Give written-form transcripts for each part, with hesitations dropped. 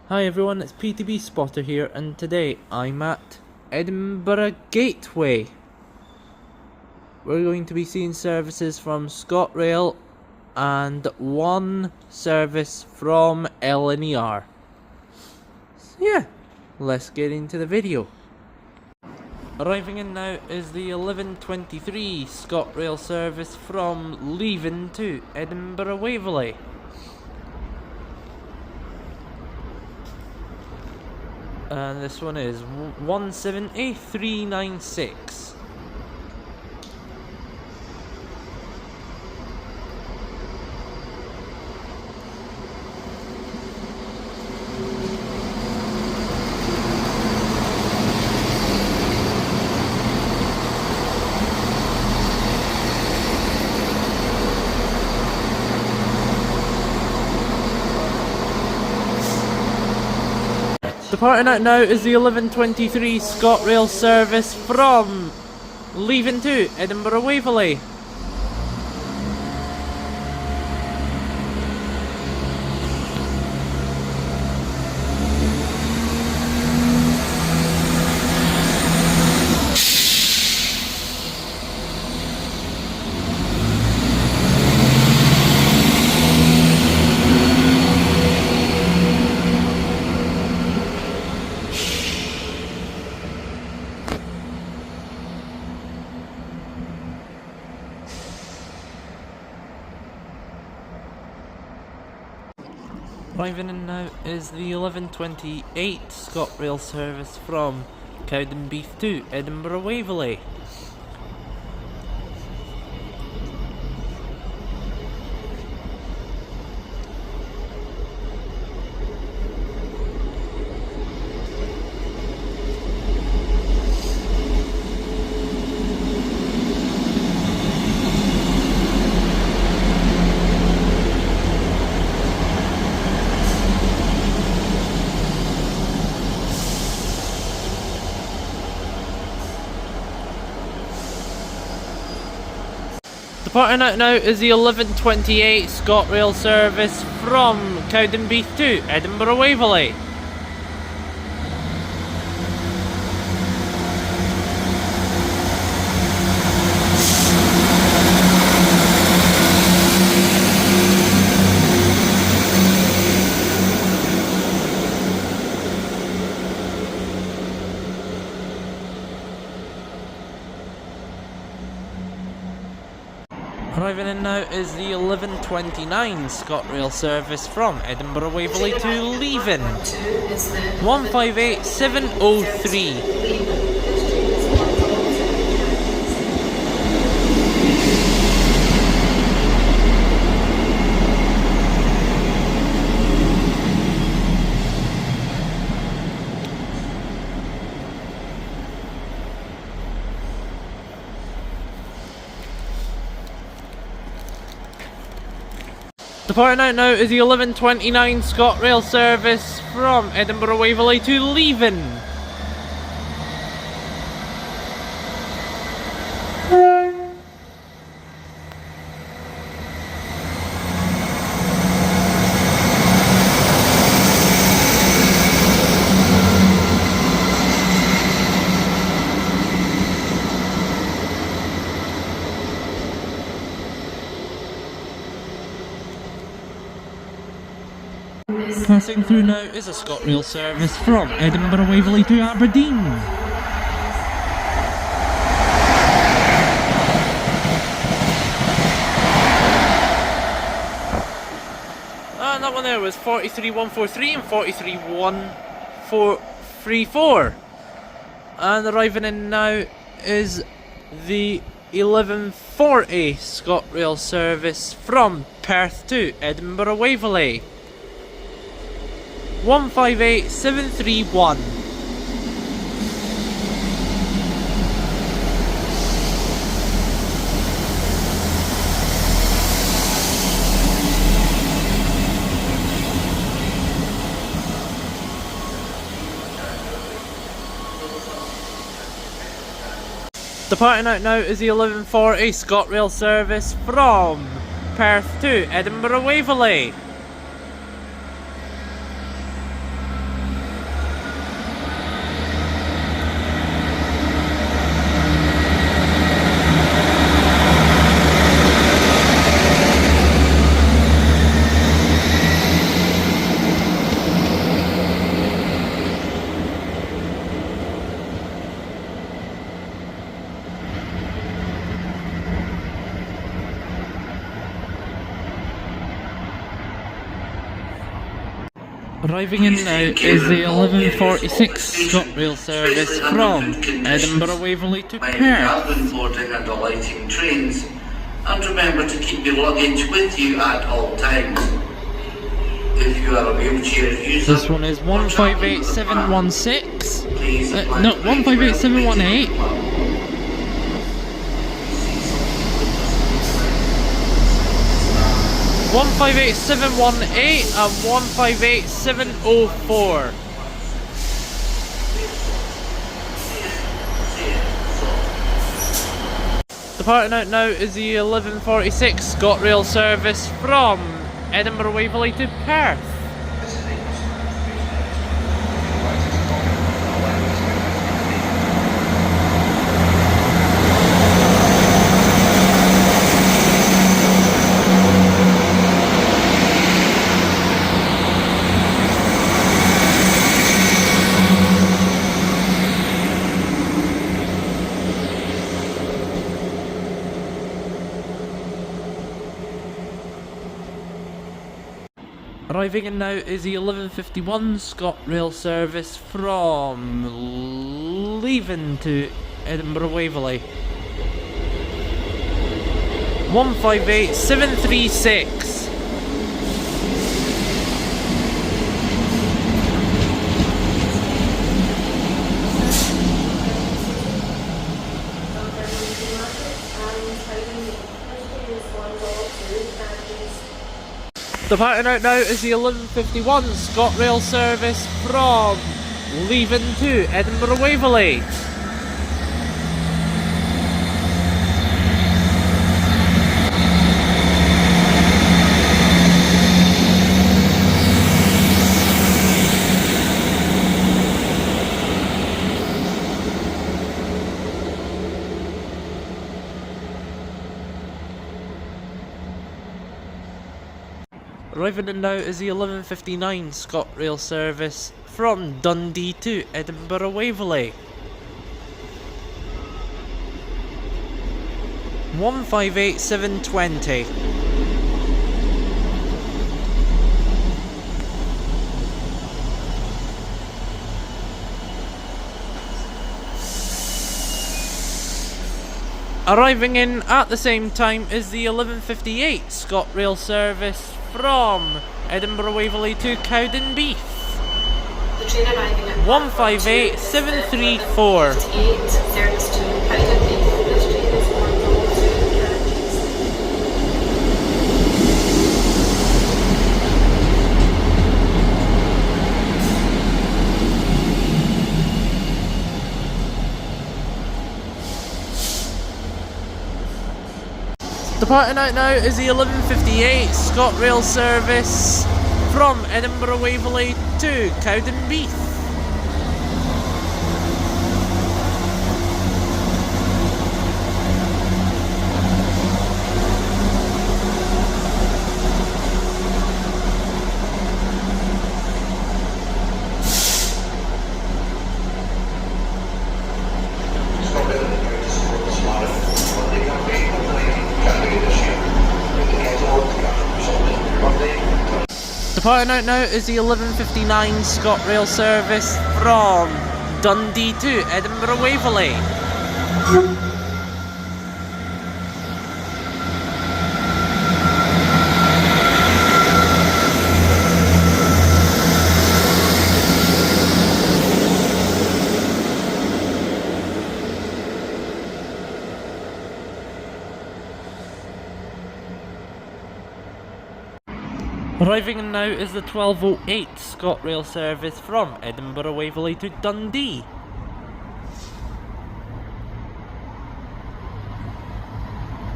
Hi everyone, it's PTB Spotter here, and today I'm at Edinburgh Gateway. We're going to be seeing services from ScotRail and one service from LNER. So yeah, let's get into the video. Arriving in now is the 11:23 ScotRail service from Leven to Edinburgh Waverley. And this one is 170,396. Departing out now is the 11:23 ScotRail service from Leven to Edinburgh Waverley. Arriving in now is the 11:28 ScotRail service from Cowdenbeath to Edinburgh Waverley. Departing out now is the 11:28 ScotRail service from Cowdenbeath to Edinburgh Waverley. Arriving in now is the 11:29 ScotRail service from Edinburgh Waverley to Leven. 158703. Departing out now is the 11:29 ScotRail service from Edinburgh Waverley to Leven. Passing through now is a ScotRail service from Edinburgh Waverley to Aberdeen. And that one there was 43143 and 43134. And arriving in now is the 11:40 ScotRail service from Perth to Edinburgh Waverley. 158731. Departing out now is the 11:40 ScotRail service from Perth to Edinburgh Waverley. Arriving in now is the 11:46 ScotRail service from Edinburgh Waverley to Perth. Boarding and alighting trains, and remember to keep your luggage with you at all times. If you are a wheelchair user, this one is 158716. No, 158718. 158718 and 158704. Departing out now is the 11:46 ScotRail service from Edinburgh Waverley to Perth. Arriving in now is the 11:51 ScotRail service from Leven to Edinburgh Waverley. 158736. Departing out now is the 11:51 ScotRail service from Leven to Edinburgh Waverley. Arriving in now is the 11:59 ScotRail service from Dundee to Edinburgh Waverley. 158720. Arriving in at the same time is the 11:58 ScotRail service from Edinburgh Waverley to Cowdenbeath. The train arriving at 158734. service to Cowdenbeath. This train is one to Cowdenbeath. Departing out now is the 11:58 ScotRail service from Edinburgh Waverley to Cowdenbeath. Departing out now is the 11:59 ScotRail service from Dundee to Edinburgh Waverley. Arriving in now is the 12:08 ScotRail service from Edinburgh Waverley to Dundee.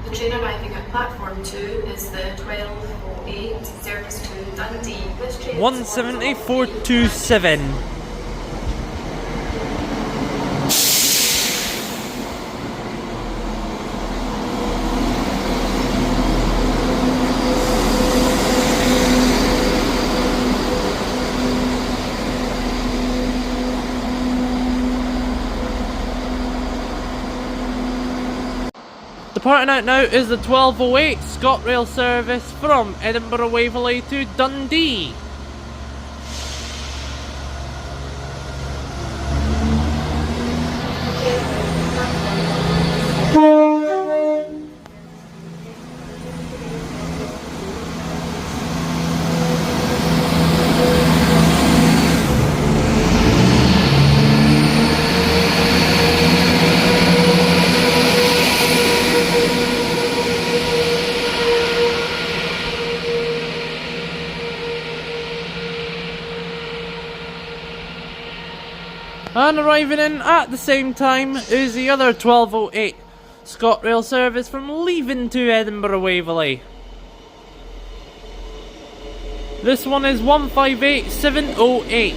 The train arriving at platform 2 is the 12:08 service to Dundee. This train 170427. Departing out now is the 12:08 ScotRail service from Edinburgh Waverley to Dundee. And arriving in at the same time is the other 1208 ScotRail service from Leaving to Edinburgh Waverley. This one is 158708.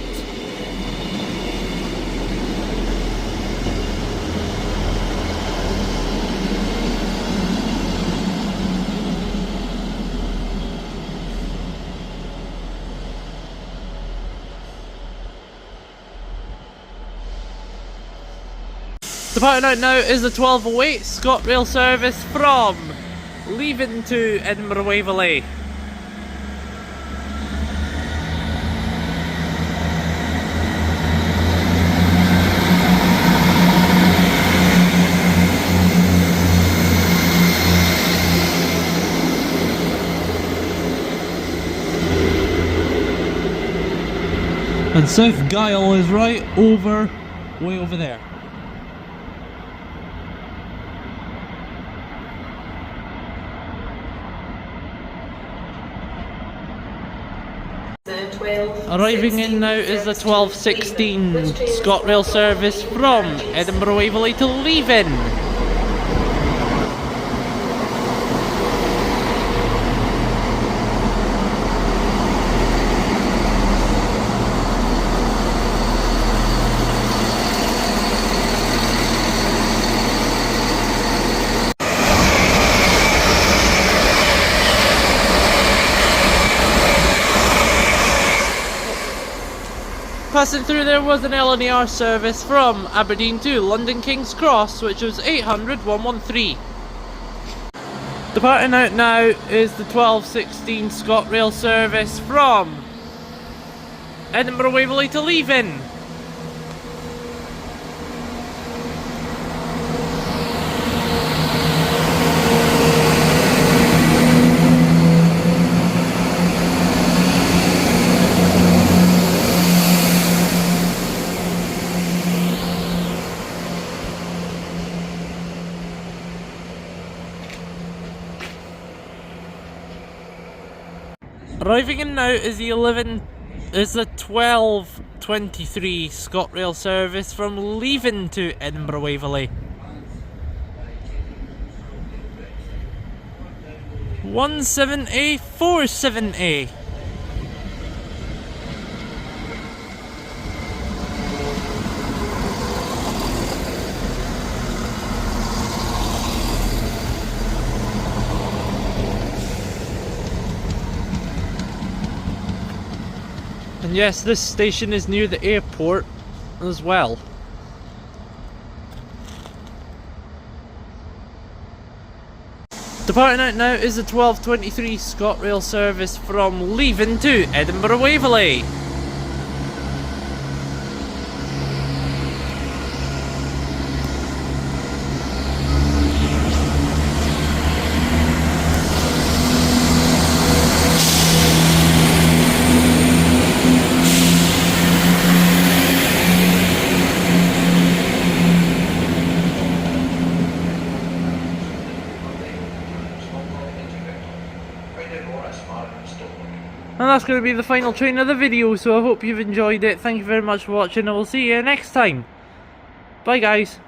Departing out now is the 1208 ScotRail service from Leaving to Edinburgh Waverley. And South Gyle is right over, way over there. Arriving in now is the 1216 ScotRail service from Edinburgh Waverley to Leaving. Passing through there was an LNER service from Aberdeen to London King's Cross, which was 800-113. Departing out now is the 1216 ScotRail service from Edinburgh Waverley to Leaving. Arriving in now is the 1223 ScotRail service from Leaving to Edinburgh Waverley. 17A 47A. And yes, this station is near the airport as well. Departing out now is the 1223 ScotRail service from Leaving to Edinburgh Waverley. And that's going to be the final train of the video, so I hope you've enjoyed it. Thank you very much for watching, and we'll see you next time. Bye guys.